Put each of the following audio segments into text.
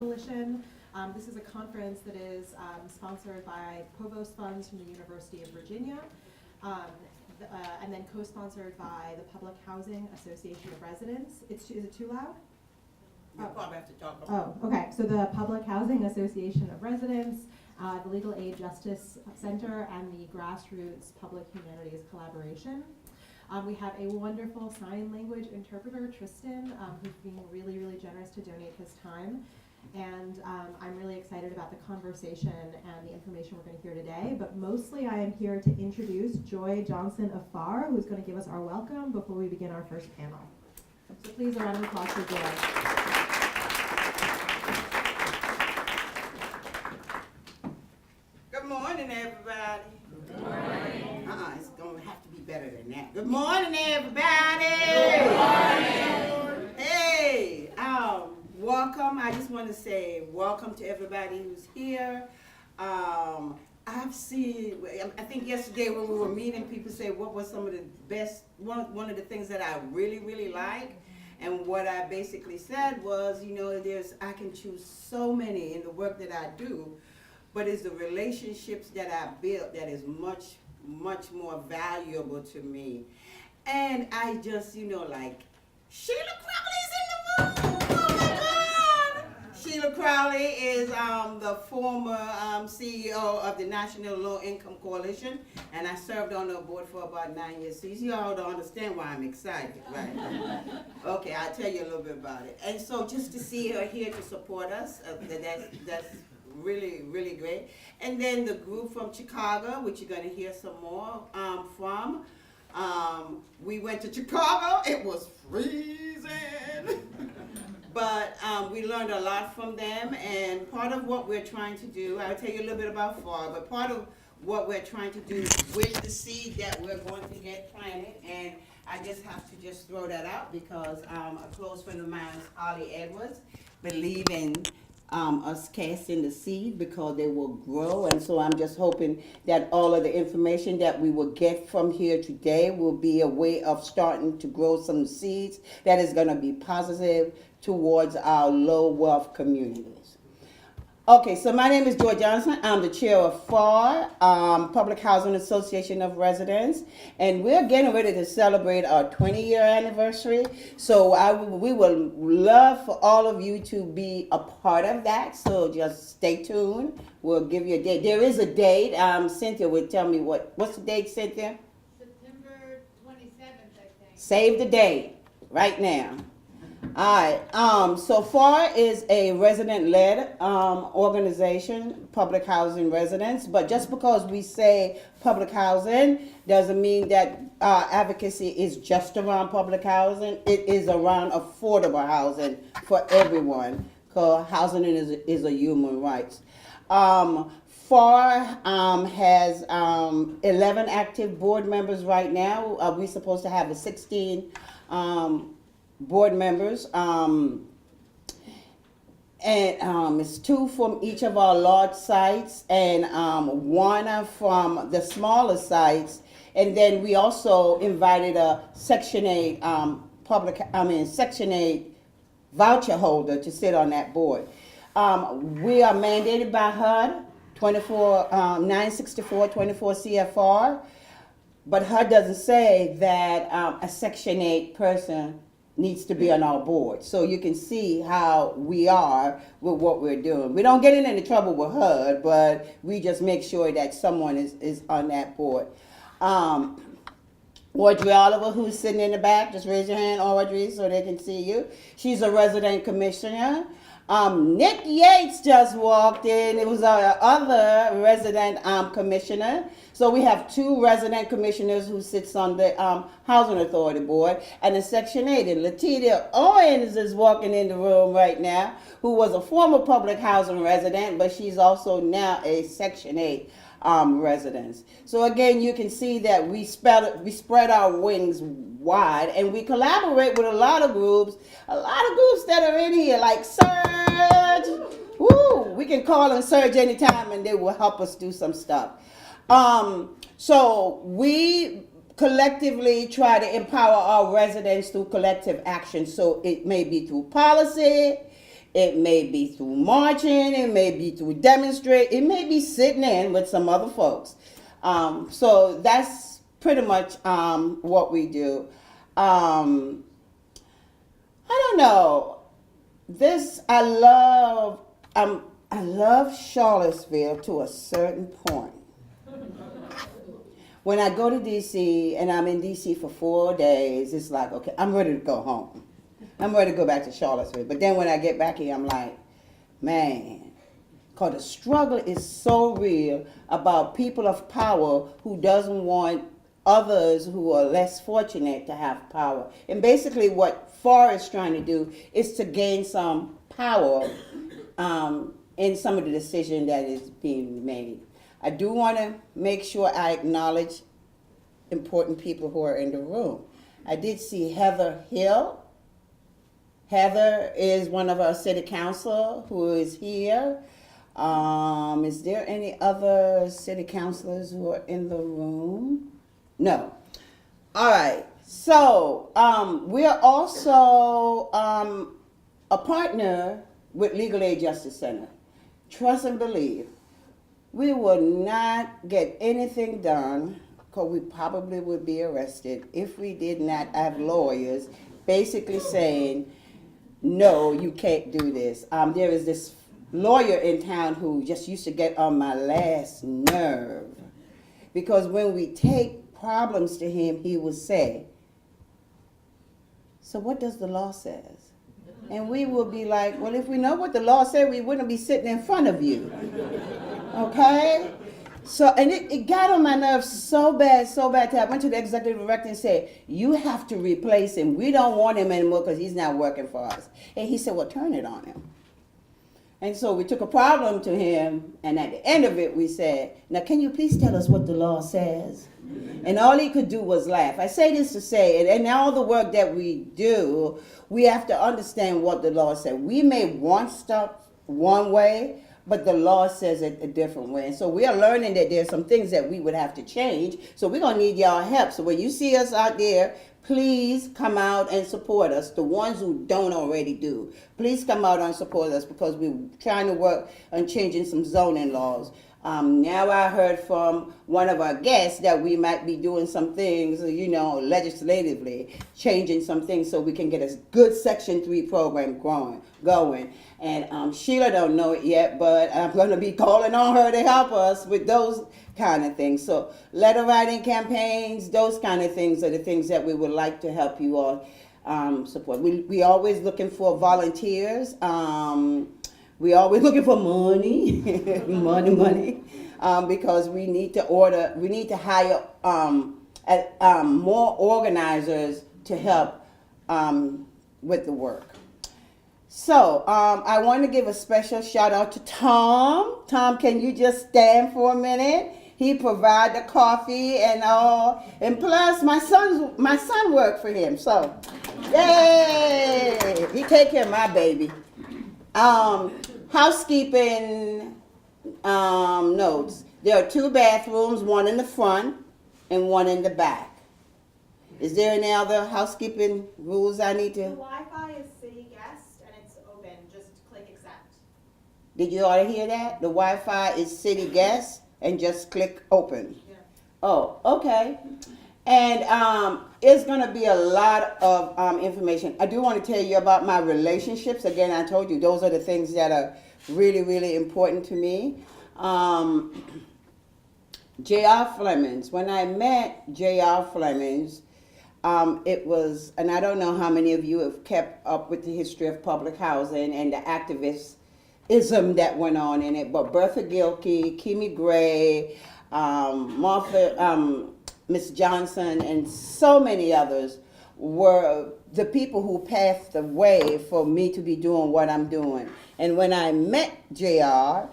Coalition. This is a conference that is sponsored by Provost Funds from the University of Virginia, um, and then co-sponsored by the Public Housing Association of Residents. Is it too loud? You probably have to talk about Oh, okay. So the Public Housing Association of Residents, the Legal Aid Justice Center, and the Grassroots Public Humanities Collaboration. We have a wonderful sign language interpreter, Tristan, who's being really, really generous to donate his time. And I'm really excited about the conversation and the information we're going to hear today. But mostly I am here to introduce Joy Johnson of PHAR, who's going to give us our welcome before we begin our first panel. So please, a round of applause for Joy. Good morning, everybody. Good morning. It's going to have to be better than that. Good morning, everybody. Good morning. Hey, welcome. I just want to say welcome to everybody who's here. I've seen, I think yesterday when we were meeting, people say what was some of the best, one of the things that I really, really like. And what I basically said was, I can choose so many in the work that I do, but it's the relationships that I built that is much, much more valuable to me. And I just, like, Sheila Crowley's in the room! Oh my God! Sheila Crowley is the former CEO of the National Low Income Coalition, and I served on her board for about 9 years. So you all don't understand why I'm excited, right? Okay, I'll tell you a little bit about it. And so just to see her here to support us, that's really, really great. And then the group from Chicago, which you're going to hear some more from. We went to Chicago. It was freezing. But we learned a lot from them. And part of what we're trying to do, I'll tell you a little bit about PHAR, but part of what we're trying to do with the seed that we're going to get planted, and I just have to just throw that out because a close friend of mine, Holly Edwards, believe in us casting the seed because they will grow. And so I'm just hoping that all of the information that we will get from here today will be a way of starting to grow some seeds that is going to be positive towards our low wealth communities. Okay, so my name is Joy Johnson. I'm the chair of PHAR, Public Housing Association of Residents, and we're getting ready to celebrate our 20-year anniversary. So we would love for all of you to be a part of that. So just stay tuned. We'll give you a date. There is a date. Cynthia would tell me what's the date, Cynthia? September 27th, I think. Save the date right now. All right, so PHAR is a resident-led organization, public housing residents, but just because we say public housing doesn't mean that advocacy is just around public housing. It is around affordable housing for everyone, because housing is a human right. PHAR has 11 active board members right now. We're supposed to have 16 board members, and it's 2 from each of our large sites and 1 from the smaller sites. And then we also invited a Section 8 Section 8 voucher holder to sit on that board. We are mandated by HUD 964 24 CFR, but HUD doesn't say that a Section 8 person needs to be on our board. So you can see how we are with what we're doing. We don't get in any trouble with HUD, but we just make sure that someone is on that board. Audrey Oliver, who's sitting in the back, just raise your hand, Audrey, so they can see you. She's a resident commissioner. Nick Yates just walked in. It was our other resident commissioner. So we have 2 resident commissioners who sits on the Housing Authority Board, and in Section 8. And Letitia Owens is walking in the room right now, who was a former public housing resident, but she's also now a Section 8 resident. So again, you can see that we spread our wings wide, and we collaborate with a lot of groups that are in here, like Surge. Woo! We can call them Surge anytime, and they will help us do some stuff. So we collectively try to empower our residents through collective action. So it may be through policy, It may be through marching, it may be through demonstrate, it may be sitting in with some other folks. So that's pretty much what we do. I don't know. I love Charlottesville to a certain point. When I go to DC and I'm in DC for 4 days, it's like, okay, I'm ready to go home. I'm ready to go back to Charlottesville. But then when I get back here, I'm like, man, because the struggle is so real about people of power who doesn't want others who are less fortunate to have power. And basically what PHAR is trying to do is to gain some power in some of the decision that is being made. I do want to make sure I acknowledge important people who are in the room. I did see Heather Hill. Heather is one of our city council who is here. Is there any other city councilors who are in the room? No. All right. So we are also a partner with Legal Aid Justice Center. Trust and believe, we will not get anything done because we probably would be arrested if we did not have lawyers basically saying, no, you can't do this. There is this lawyer in town who just used to get on my last nerve because when we take problems to him, he would say, so what does the law says? And we will be like, well, if we know what the law said, we wouldn't be sitting in front of you. Okay? So, and it got on my nerves so bad that I went to the executive director and said, you have to replace him. We don't want him anymore because he's not working for us. And he said, well, turn it on him. And so we took a problem to him, and at the end of it, we said, now can you please tell us what the law says? And all he could do was laugh. I say this to say, and all the work that we do, we have to understand what the law said. We may want stuff one way, but the law says it a different way. And so we are learning that there's some things that we would have to change. So we're going to need y'all help. So when you see us out there, please come out and support us. The ones who don't already do, please come out and support us because we're trying to work on changing some zoning laws. Now I heard from one of our guests that we might be doing some things, legislatively, changing some things so we can get a good Section 3 program going. And Sheila don't know it yet, but I'm going to be calling on her to help us with those kind of things. So letter writing campaigns, those kind of things are the things that we would like to help you all support. We always looking for volunteers. We always looking for money, money, because we need to hire more organizers to help with the work. So I want to give a special shout out to Tom. Tom, can you just stand for a minute? He provide the coffee and all, and plus my son worked for him. So, yay! He take care of my baby. Housekeeping notes. There are 2 bathrooms, one in the front and one in the back. Is there any other housekeeping rules I need The to? Wi-Fi is city guest and it's open. Just click accept. Did you already hear that? The Wi-Fi is city guest and just click open. Yeah. Oh, okay. And it's going to be a lot of information. I do want to tell you about my relationships. Again, I told you those are the things that are really, really important to me. J.R. Flemings. When I met J.R. Flemings, it was, and I don't know how many of you have kept up with the history of public housing and the activism that went on in it, but Bertha Gilkey, Kimi Gray, Martha, Miss Johnson, and so many others were the people who paved the way for me to be doing what I'm doing. And when I met JR,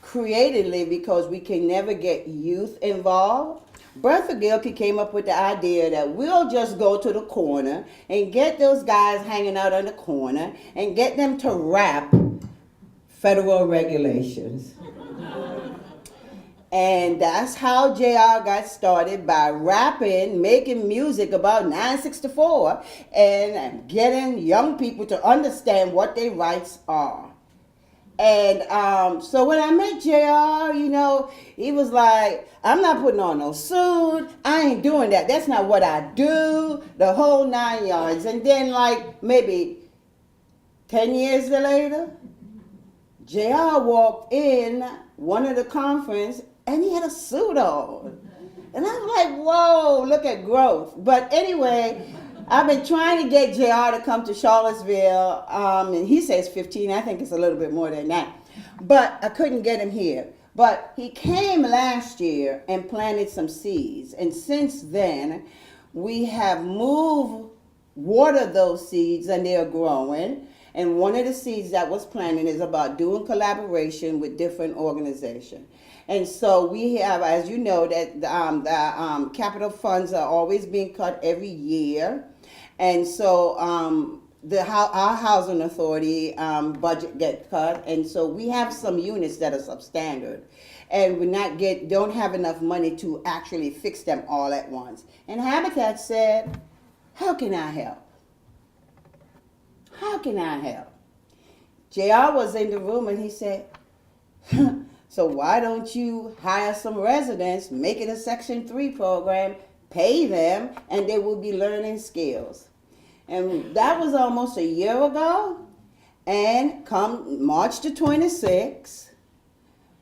creatively, because we can never get youth involved, Bertha Gilkey came up with the idea that we'll just go to the corner and get those guys hanging out on the corner and get them to rap federal regulations. And that's how JR got started, by rapping, making music about 964 and getting young people to understand what their rights are. And so when I met JR, he was like, I'm not putting on no suit. I ain't doing that. That's not what I do. The whole 9 yards. And then like maybe 10 years later, JR walked in one of the conference and he had a suit on. And I was like, whoa, look at growth. But anyway, I've been trying to get JR to come to Charlottesville, and he says 15. I think it's a little bit more than that. But I couldn't get him here. But he came last year and planted some seeds. And since then, we have watered those seeds and they're growing. And one of the seeds that was planted is about doing collaboration with different organizations. And so we have, as you know, that the capital funds are always being cut every year. And so our housing authority budget gets cut. And so we have some units that are substandard. And don't have enough money to actually fix them all at once. And Habitat said, how can I help? How can I help? JR was in the room and he said, so why don't you hire some residents, make it a Section 3 program, pay them, and they will be learning skills. And that was almost a year ago. And come March the 26th,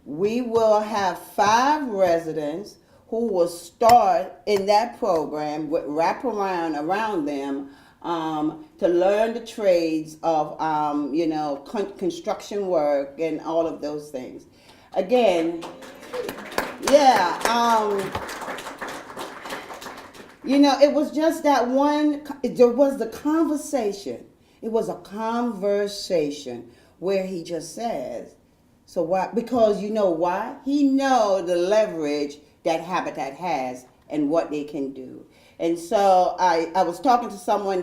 we will have 5 residents who will start in that program with wraparound around them to learn the trades of, construction work and all of those things. Again, yeah, it was just that one, there was the conversation. It was a conversation where he just says, so why? Because you know why? He know the leverage that Habitat has and what they can do. And so I was talking to someone I'm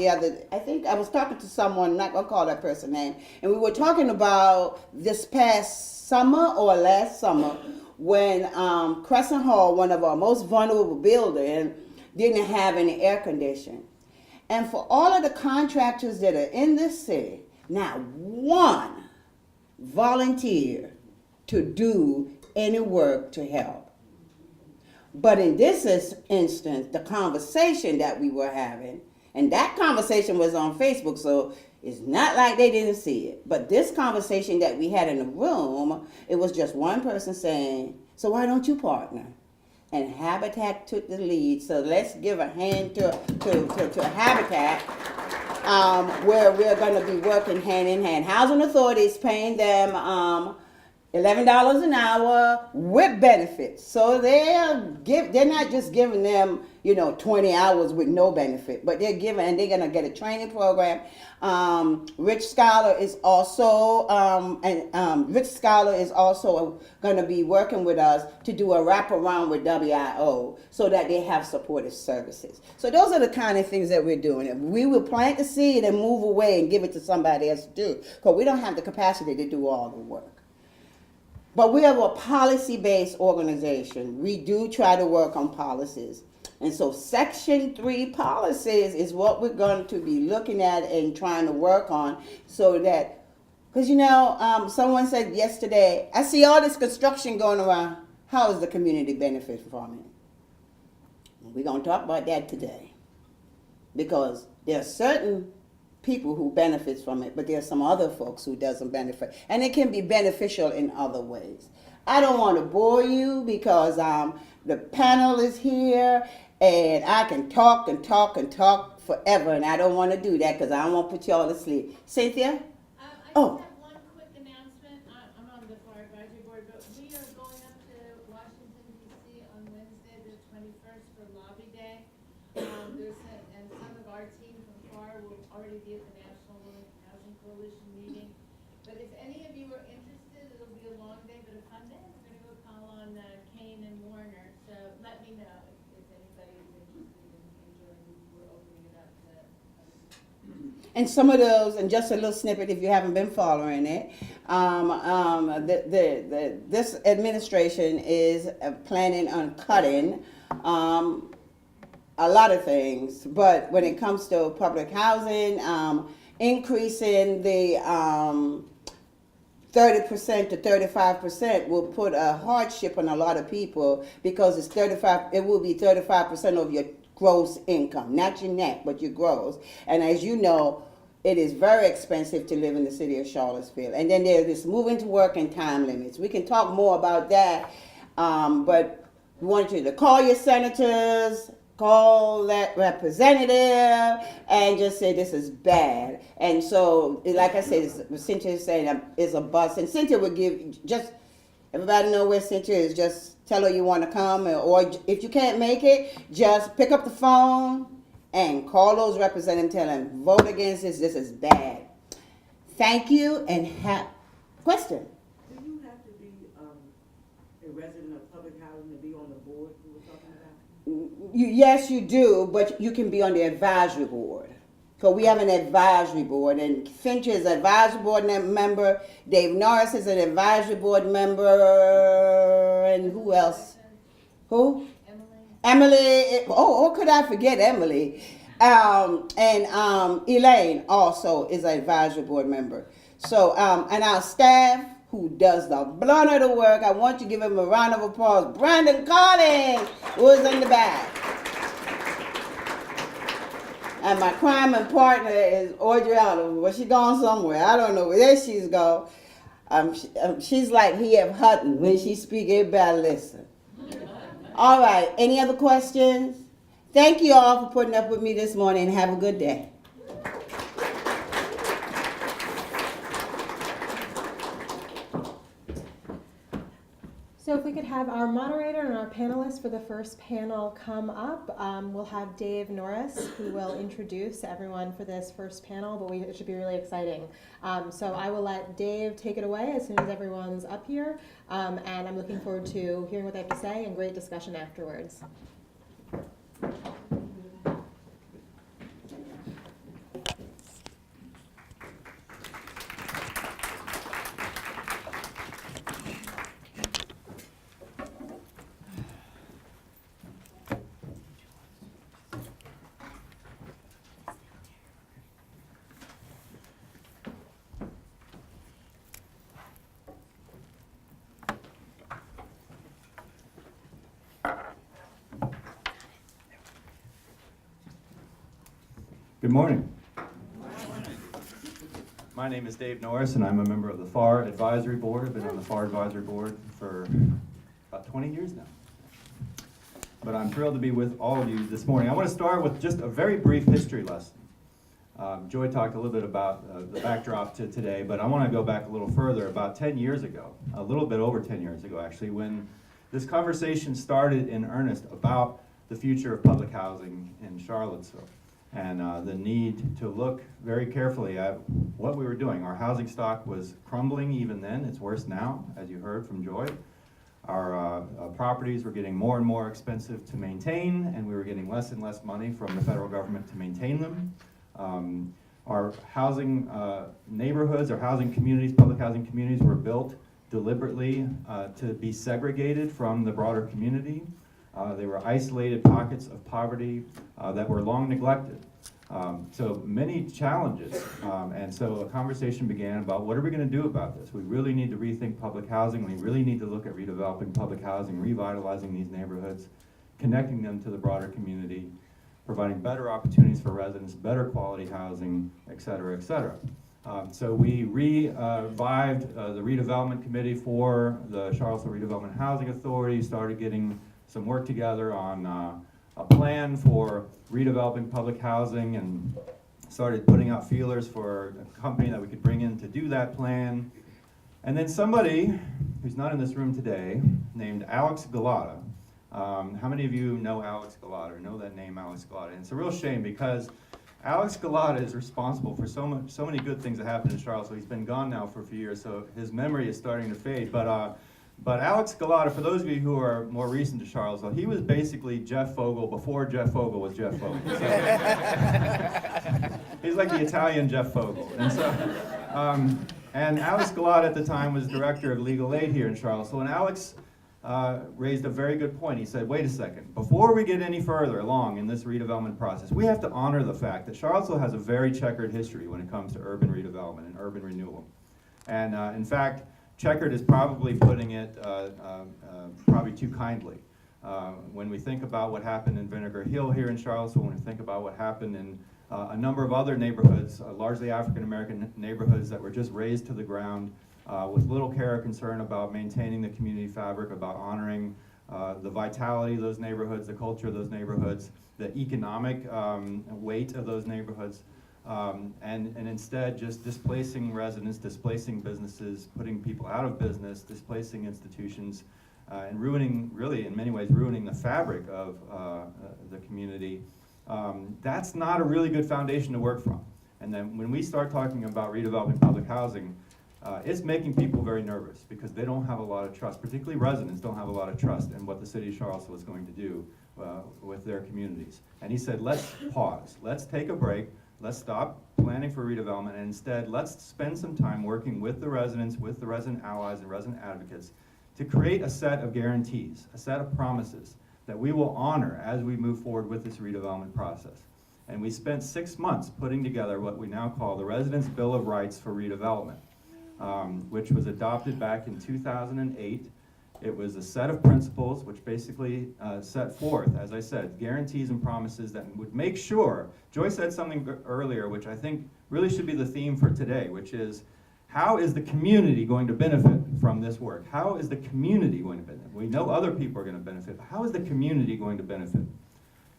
not going to call that person's name, and we were talking about this past summer or last summer when Crescent Hall, one of our most vulnerable buildings, didn't have any air conditioning. And for all of the contractors that are in this city, not one volunteered to do any work to help. But in this instance, the conversation that we were having, and that conversation was on Facebook, so it's not like they didn't see it. But this conversation that we had in the room, it was just one person saying, so why don't you partner? And Habitat took the lead. So let's give a hand to Habitat, where we're going to be working hand in hand. Housing Authority is paying them $11 an hour with benefits. So they're not just giving them 20 hours with no benefit, but they're going to get a training program. Rich Scholar is also going to be working with us to do a wraparound with WIO so that they have supportive services. So those are the kind of things that we're doing. We will plant the seed and move away and give it to somebody else to do, because we don't have the capacity to do all the work. But we are a policy-based organization. We do try to work on policies. And so Section 3 policies is what we're going to be looking at and trying to work on, so that, because someone said yesterday, I see all this construction going around. How is the community benefit from it? We're going to talk about that today, because there are certain people who benefits from it, but there are some other folks who doesn't benefit, and it can be beneficial in other ways. I don't want to bore you because the panel is here and I can talk and talk and talk forever, and I don't want to do that because I don't want to put y'all to sleep. Cynthia? I just have one quick announcement. I'm on the PHAR advisory board, but we are going up to Washington, D.C. on Wednesday, the 21st for Lobby Day. And some of our team from PHAR will already be at the National Women's Housing Coalition meeting. But if any of you are interested, it'll be a long day, but a fun day. We're going to go call on Kane and Warner. So let me know if anybody is interested in joining. We're opening it up to others. And some of those, and just a little snippet if you haven't been following it, this administration is planning on cutting a lot of things, but when it comes to public housing, increasing the 30% to 35% will put a hardship on a lot of people because it will be 35% of your gross income, not your net, but your gross. And as you know, it is very expensive to live in the city of Charlottesville. And then there's this moving to work and time limits. We can talk more about that, but we want you to call your senators, call that representative, and just say this is bad. And so, like I said, Cynthia is saying it's a bust. And Cynthia would just everybody know where Cynthia is. Just tell her you want to come, or if you can't make it, just pick up the phone and call those representatives, tell them vote against this. This is bad. Thank you, and question. Do you have to be a resident of public housing to be on the board you were talking about? Yes, you do, but you can be on the advisory board. So we have an advisory board, and Finch is an advisory board member. Dave Norris is an advisory board member, and who else? Who? Emily. Oh, could I forget Emily? And Elaine also is an advisory board member. So, and our staff, who does the blunt of the work, I want you to give him a round of applause. Brandon Collins, who is in the back. And my crime and partner is Audriana. Well, she gone somewhere. I don't know where there she's gone. She's like H.F. Hutton. When she speaks, everybody listen. All right, any other questions? Thank you all for putting up with me this morning, and have a good day. So if we could have our moderator and our panelists for the first panel come up. We'll have Dave Norris, who will introduce everyone for this first panel, but it should be really exciting. So I will let Dave take it away as soon as everyone's up here, and I'm looking forward to hearing what they have to say and great discussion afterwards. Good morning. My name is Dave Norris, and I'm a member of the PHAR Advisory Board. I've been on the PHAR Advisory Board for about 20 years now. But I'm thrilled to be with all of you this morning. I want to start with just a very brief history lesson. Joy talked a little bit about the backdrop to today, but I want to go back a little further, about 10 years ago, a little bit over 10 years ago actually, when this conversation started in earnest about the future of public housing in Charlottesville. And the need to look very carefully at what we were doing. Our housing stock was crumbling even then. It's worse now, as you heard from Joy. Our properties were getting more and more expensive to maintain, and we were getting less and less money from the federal government to maintain them. Our housing neighborhoods, our housing communities, public housing communities were built deliberately to be segregated from the broader community. They were isolated pockets of poverty that were long neglected. So many challenges, and so a conversation began about what are we going to do about this? We really need to rethink public housing. We really need to look at redeveloping public housing, revitalizing these neighborhoods, connecting them to the broader community, providing better opportunities for residents, better quality housing, et cetera, et cetera. So we revived the redevelopment committee for the Charlottesville Redevelopment Housing Authority, started getting some work together on a plan for redeveloping public housing, and started putting out feelers for a company that we could bring in to do that plan. And then somebody who's not in this room today, named Alex Galata. How many of you know Alex Galata, or know that name, Alex Galata? And it's a real shame because Alex Galata is responsible for so many good things that happened in Charlottesville. He's been gone now for a few years, so his memory is starting to fade. But Alex Galata, for those of you who are more recent to Charlottesville, he was basically Jeff Fogel before Jeff Fogel was Jeff Fogel. So, he's like the Italian Jeff Fogel. And so, and Alex Galata at the time was director of legal aid here in Charlottesville. And Alex raised a very good point. He said, wait a second, before we get any further along in this redevelopment process, we have to honor the fact that Charlottesville has a very checkered history when it comes to urban redevelopment and urban renewal. And in fact, checkered is probably putting it probably too kindly. When we think about what happened in Vinegar Hill here in Charlottesville, when we think about what happened in a number of other neighborhoods, largely African-American neighborhoods that were just razed to the ground with little care or concern about maintaining the community fabric, about honoring the vitality of those neighborhoods, the culture of those neighborhoods, the economic weight of those neighborhoods, and instead just displacing residents, displacing businesses, putting people out of business, displacing institutions, and ruining, really in many ways, ruining the fabric of the community. That's not a really good foundation to work from. And then when we start talking about redeveloping public housing, it's making people very nervous because they don't have a lot of trust, particularly residents don't have a lot of trust in what the city of Charlottesville is going to do with their communities. And he said, let's pause, let's take a break, let's stop planning for redevelopment, and instead let's spend some time working with the residents, with the resident allies and resident advocates to create a set of guarantees, a set of promises that we will honor as we move forward with this redevelopment process. And we spent 6 months putting together what we now call the Residents' Bill of Rights for Redevelopment, which was adopted back in 2008. It was a set of principles which basically set forth, as I said, guarantees and promises that would make sure, Joy said something earlier which I think really should be the theme for today, which is how is the community going to benefit from this work? How is the community going to benefit? We know other people are going to benefit, but how is the community going to benefit?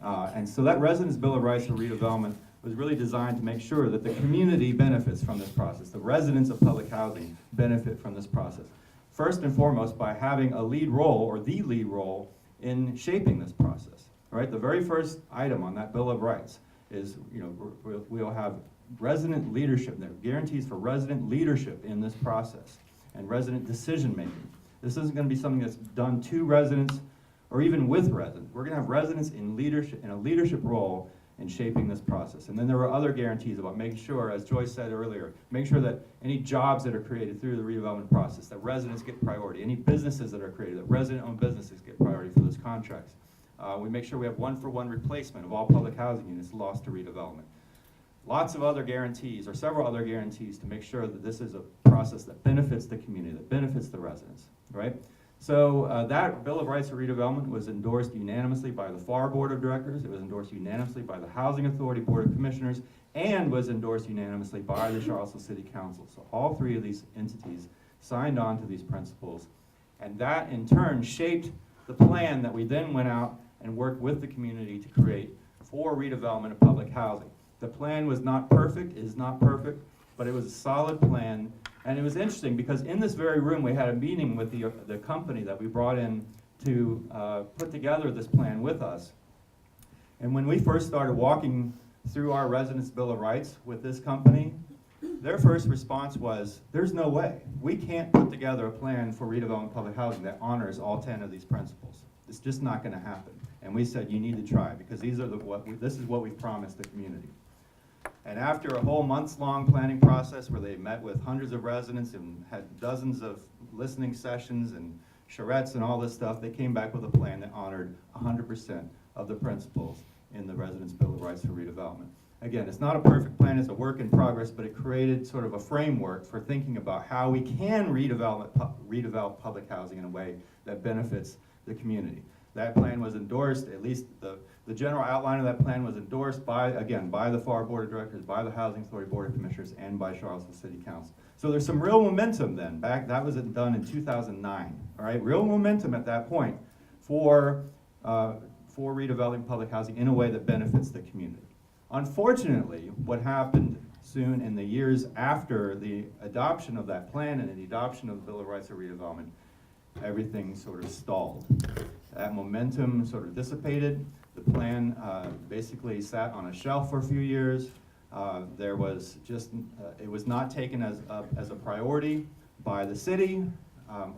And so that Residents' Bill of Rights for Redevelopment was really designed to make sure that the community benefits from this process. The residents of public housing benefit from this process. First and foremost, by having a lead role, or the lead role, in shaping this process. Right? The very first item on that Bill of Rights is, we'll have resident leadership there, guarantees for resident leadership in this process, and resident decision making. This isn't going to be something that's done to residents or even with residents. We're going to have residents in leadership, in a leadership role in shaping this process. And then there were other guarantees about making sure, as Joyce said earlier, make sure that any jobs that are created through the redevelopment process, that residents get priority. Any businesses that are created, that resident-owned businesses get priority for those contracts. We make sure we have one-for-one replacement of all public housing units lost to redevelopment. Lots of other guarantees, or several other guarantees, to make sure that this is a process that benefits the community, that benefits the residents, right? So that Bill of Rights for Redevelopment was endorsed unanimously by the PHAR Board of Directors, it was endorsed unanimously by the Housing Authority Board of Commissioners, and was endorsed unanimously by the Charlottesville City Council. So all three of these entities signed on to these principles, and that in turn shaped the plan that we then went out and worked with the community to create for redevelopment of public housing. The plan was not perfect, is not perfect, but it was a solid plan. And it was interesting because in this very room we had a meeting with the company that we brought in to put together this plan with us. And when we first started walking through our Residents' Bill of Rights with this company, their first response was, there's no way. We can't put together a plan for redevelopment public housing that honors all 10 of these principles. It's just not going to happen. And we said, you need to try, because these are this is what we've promised the community. And after a whole months-long planning process where they met with hundreds of residents and had dozens of listening sessions and charrettes and all this stuff, they came back with a plan that honored 100% of the principles in the Residents' Bill of Rights for Redevelopment. Again, it's not a perfect plan, it's a work in progress, but it created sort of a framework for thinking about how we can redevelop public housing in a way that benefits the community. That plan was endorsed, at least the general outline of that plan was endorsed by, again, by the PHAR Board of Directors, by the Housing Authority Board of Commissioners, and by Charlottesville City Council. So there's some real momentum then, that was done in 2009, all right? Real momentum at that point for redeveloping public housing in a way that benefits the community. Unfortunately, what happened soon in the years after the adoption of that plan and the adoption of the Bill of Rights for Redevelopment, everything sort of stalled. That momentum sort of dissipated. The plan basically sat on a shelf for a few years. There was just, it was not taken as a priority by the city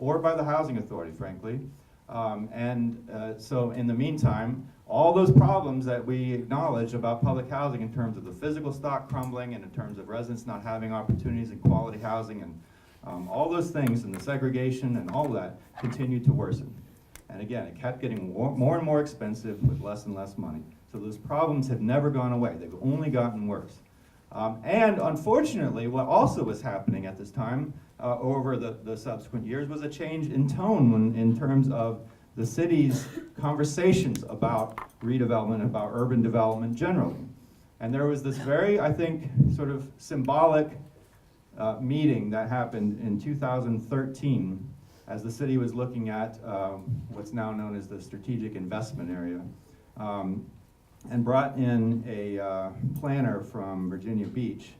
or by the Housing Authority, frankly. So in the meantime, all those problems that we acknowledge about public housing in terms of the physical stock crumbling and in terms of residents not having opportunities in quality housing and all those things and the segregation and all that continued to worsen. And again, it kept getting more and more expensive with less and less money. So those problems have never gone away. They've only gotten worse. And unfortunately, what also was happening at this time over the subsequent years was a change in tone in terms of the city's conversations about redevelopment, about urban development generally. And there was this very, I think, sort of symbolic meeting that happened in 2013 as the city was looking at what's now known as the strategic investment area, and brought in a planner from Virginia Beach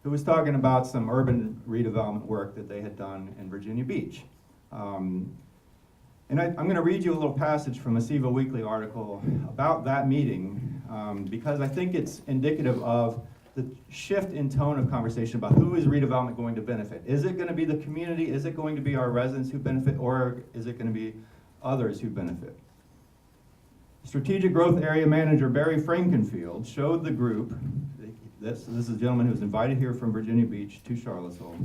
who was talking about some urban redevelopment work that they had done in Virginia Beach. And I'm going to read you a little passage from a SIVA Weekly article about that meeting because I think it's indicative of the shift in tone of conversation about who is redevelopment going to benefit. Is it going to be the community? Is it going to be our residents who benefit? Or is it going to be others who benefit? Strategic Growth Area Manager Barry Frankenfield showed the group, this is a gentleman who was invited here from Virginia Beach to Charlottesville,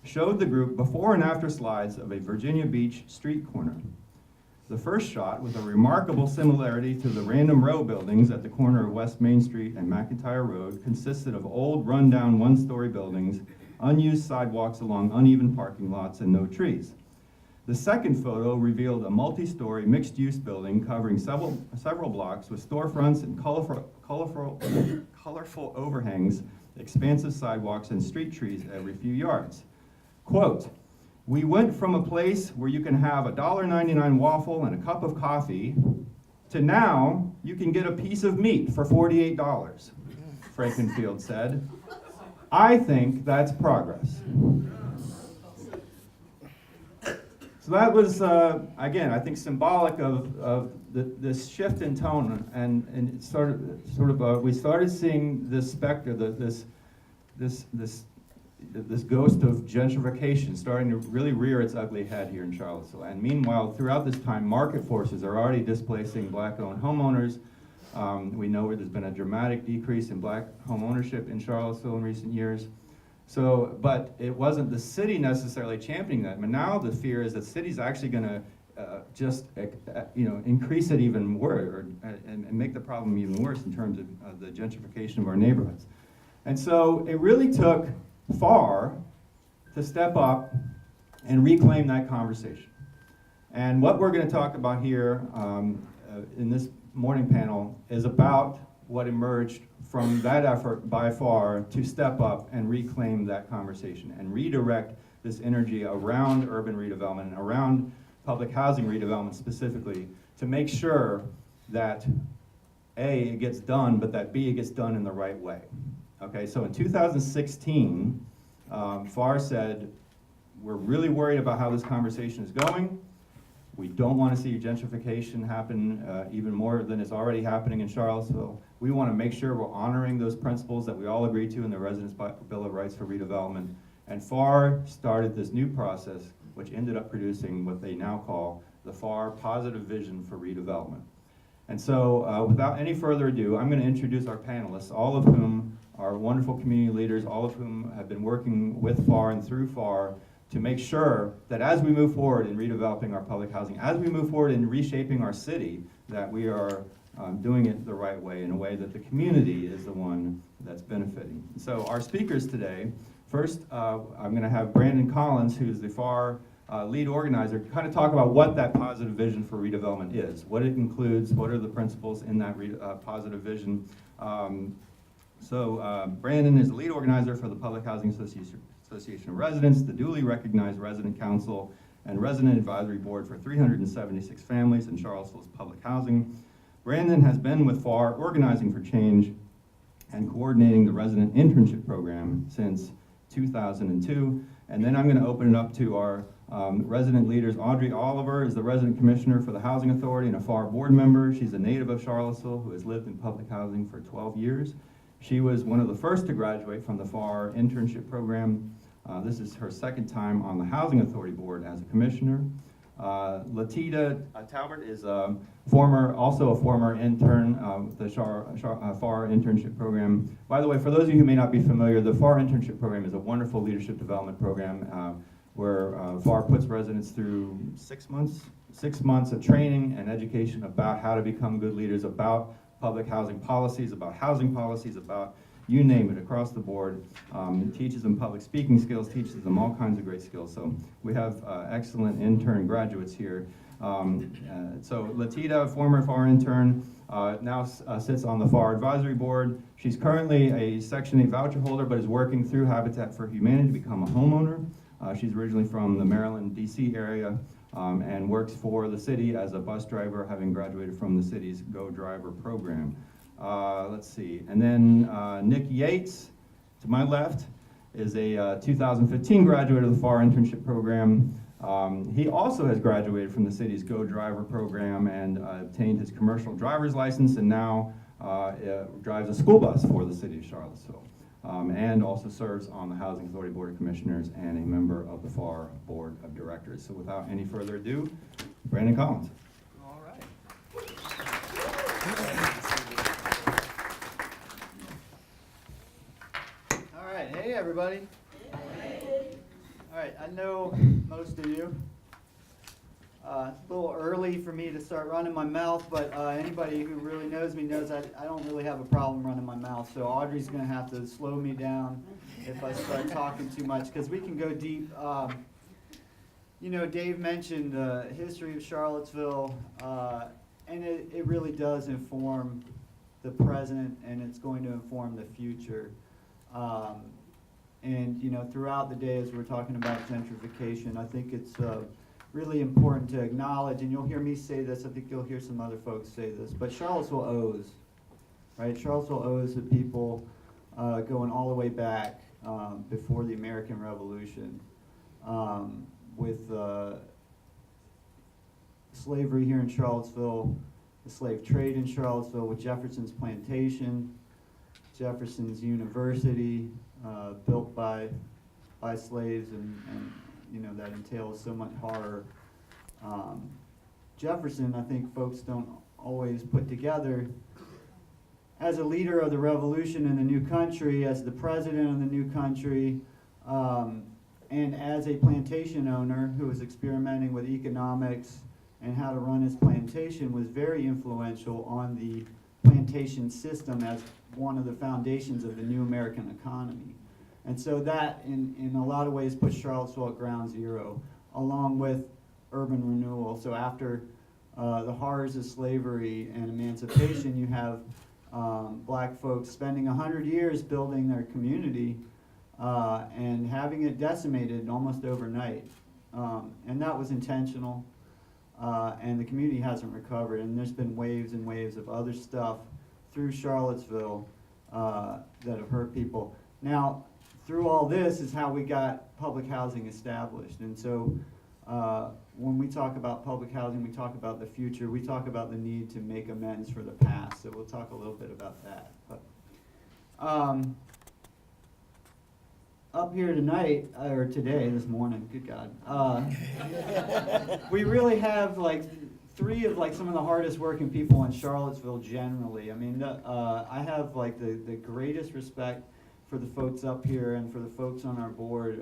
showed the group before and after slides of a Virginia Beach street corner. The first shot, with a remarkable similarity to the random row buildings at the corner of West Main Street and McIntyre Road, consisted of old, rundown, one-story buildings, unused sidewalks along uneven parking lots, and no trees. The second photo revealed a multi-story, mixed-use building covering several blocks with storefronts and colorful overhangs, expansive sidewalks, and street trees every few yards. Quote, "We went from a place where you can have a $1.99 waffle and a cup of coffee to now you can get a piece of meat for $48, Frankenfield said. I think that's progress." So that was, again, I think symbolic of this shift in tone, and it we started seeing this specter, this ghost of gentrification starting to really rear its ugly head here in Charlottesville. And meanwhile, throughout this time, market forces are already displacing black-owned homeowners. We know where there's been a dramatic decrease in black home ownership in Charlottesville in recent years. So, but it wasn't the city necessarily championing that. But now the fear is that the city's actually going to increase it even more, and make the problem even worse in terms of the gentrification of our neighborhoods. And so it really took PHAR to step up and reclaim that conversation. And what we're going to talk about here in this morning panel is about what emerged from that effort by PHAR to step up and reclaim that conversation and redirect this energy around urban redevelopment and around public housing redevelopment specifically, to make sure that A, it gets done, but that B, it gets done in the right way. Okay, so in 2016, PHAR said, we're really worried about how this conversation is going. We don't want to see gentrification happen even more than is already happening in Charlottesville. We want to make sure we're honoring those principles that we all agreed to in the Residents' Bill of Rights for Redevelopment. And PHAR started this new process, which ended up producing what they now call the PHAR Positive Vision for Redevelopment. And so without any further ado, I'm going to introduce our panelists, all of whom are wonderful community leaders, all of whom have been working with PHAR and through PHAR to make sure that as we move forward in redeveloping our public housing, as we move forward in reshaping our city, that we are doing it the right way, in a way that the community is the one that's benefiting. So our speakers today, first I'm going to have Brandon Collins, who's the PHAR lead organizer, kind of talk about what that positive vision for redevelopment is, what it includes, what are the principles in that positive vision. Brandon is the lead organizer for the Public Housing Association of Residents, the duly recognized Resident Council and Resident Advisory Board for 376 families in Charlottesville's public housing. Brandon has been with PHAR organizing for change and coordinating the resident internship program since 2002. And then I'm going to open it up to our resident leaders. Audrey Oliver is the resident commissioner for the Housing Authority and a PHAR board member. She's a native of Charlottesville who has lived in public housing for 12 years. She was one of the first to graduate from the PHAR internship program. This is her second time on the Housing Authority board as a commissioner. Latita Talbert is also a former intern with the PHAR internship program. By the way, for those of you who may not be familiar, the PHAR internship program is a wonderful leadership development program where PHAR puts residents through 6 months of training and education about how to become good leaders, about public housing policies, about you name it, across the board. Teaches them public speaking skills, teaches them all kinds of great skills. So we have excellent intern graduates here. So Latita, former FAR intern, now sits on the FAR advisory board. She's currently a Section 8 voucher holder, but is working through Habitat for Humanity to become a homeowner. She's originally from the Maryland, DC area, and works for the city as a bus driver, having graduated from the city's Go Driver program. Let's see, and then Nick Yates, to my left, is a 2015 graduate of the FAR internship program. He also has graduated from the city's Go Driver program and obtained his commercial driver's license, and now drives a school bus for the city of Charlottesville. And also serves on the Housing Authority Board of Commissioners and a member of the FAR Board of Directors. So without any further ado, Brandon Collins. All right. All right, hey everybody. All right, I know most of you. It's a little early for me to start running my mouth, but anybody who really knows me knows I don't really have a problem running my mouth. So Audrey's going to have to slow me down if I start talking too much, because we can go deep. You know, Dave mentioned the history of Charlottesville, and it really does inform the present, and it's going to inform the future. And, you know, throughout the day as we're talking about gentrification, I think it's really important to acknowledge, and you'll hear me say this, I think you'll hear some other folks say this, but Charlottesville owes, right? Charlottesville owes the people going all the way back before the American Revolution, with slavery here in Charlottesville, the slave trade in Charlottesville, with Jefferson's plantation, Jefferson's University, built by slaves, and you know, that entails so much horror. Jefferson, I think folks don't always put together, as a leader of the revolution in the new country, as the president of the new country, and as a plantation owner who was experimenting with economics and how to run his plantation, was very influential on the plantation system as one of the foundations of the new American economy. And so that, in a lot of ways, puts Charlottesville at ground zero, along with urban renewal. So after the horrors of slavery and emancipation, you have black folks spending 100 years building their community and having it decimated almost overnight. And that was intentional, and the community hasn't recovered. And there's been waves and waves of other stuff through Charlottesville that have hurt people. Now, through all this is how we got public housing established. And so when we talk about public housing, we talk about the future, we talk about the need to make amends for the past. So we'll talk a little bit about that. But up here tonight, or today, this morning, good God, we really have like three of like some of the hardest working people in Charlottesville generally. I mean, I have like the greatest respect for the folks up here and for the folks on our board.